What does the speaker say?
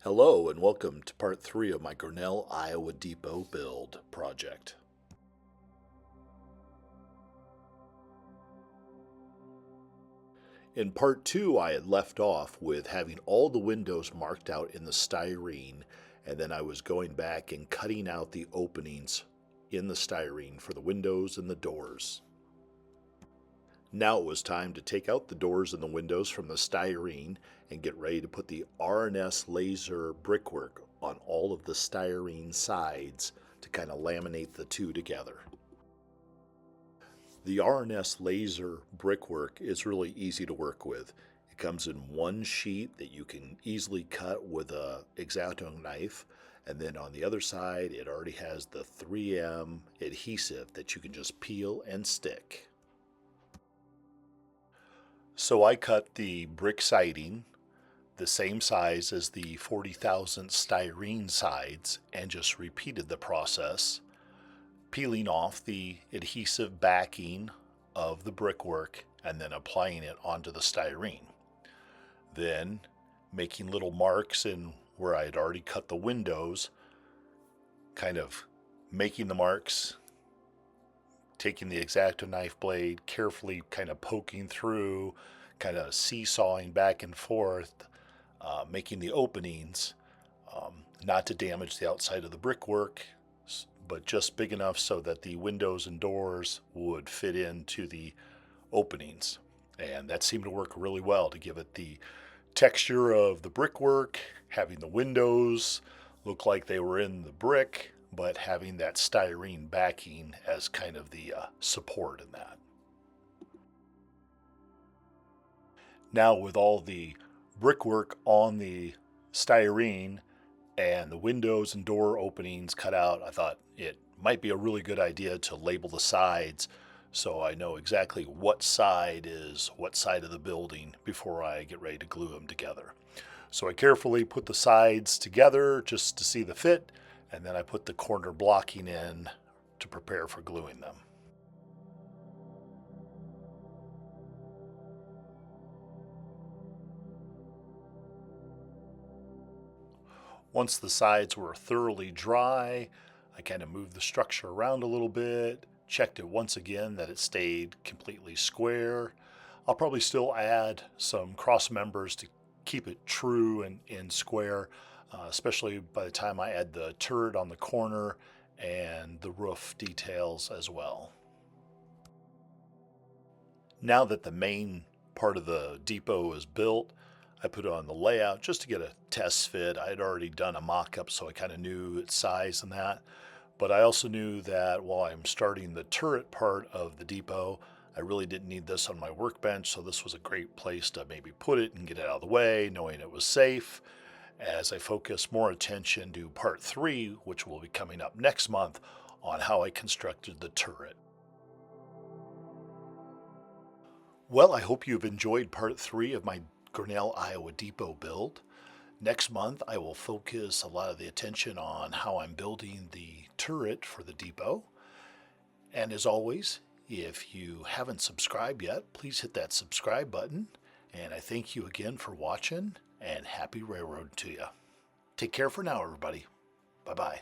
Hello and welcome to part 3 of my Grinnell, Iowa Depot build project. In part 2 I had left off with having all the windows marked out in the styrene, and then I was going back and cutting out the openings in the styrene for the windows and the doors. Now it was time to take out the doors and the windows from the styrene and get ready to put the R&S laser brickwork on all of the styrene sides to kind of laminate the two together. The R&S laser brickwork is really easy to work with. It comes in one sheet that you can easily cut with a X-Acto knife, and then on the other side it already has the 3M adhesive that you can just peel and stick. So I cut the brick siding the same size as the 40,000 styrene sides and just repeated the process, peeling off the adhesive backing of the brickwork and then applying it onto the styrene. Then making little marks in where I had already cut the windows, kind of making the marks, taking the X-Acto knife blade, carefully kind of poking through, kind of seesawing back and forth, making the openings, not to damage the outside of the brickwork, but just big enough so that the windows and doors would fit into the openings. And that seemed to work really well to give it the texture of the brickwork, having the windows look like they were in the brick, but having that styrene backing as kind of the support in that. Now with all the brickwork on the styrene and the windows and door openings cut out, I thought it might be a really good idea to label the sides so I know exactly what side is what side of the building before I get ready to glue them together. So I carefully put the sides together just to see the fit, and then I put the corner blocking in to prepare for gluing them. Once the sides were thoroughly dry, I kind of moved the structure around a little bit, checked it once again that it stayed completely square. I'll probably still add some cross members to keep it true and square, especially by the time I add the turret on the corner and the roof details as well. Now that the main part of the depot is built, I put it on the layout just to get a test fit. I had already done a mock-up, so I kind of knew its size and that. But I also knew that while I'm starting the turret part of the depot, I really didn't need this on my workbench, so this was a great place to maybe put it and get it out of the way, knowing it was safe, as I focus more attention to part 3, which will be coming up next month, on how I constructed the turret. Well, I hope you've enjoyed part 3 of my Grinnell, Iowa Depot build. Next month, I will focus a lot of the attention on how I'm building the turret for the depot. And as always, if you haven't subscribed yet, please hit that subscribe button. And I thank you again for watching, and happy railroad to you. Take care for now, everybody. Bye-bye.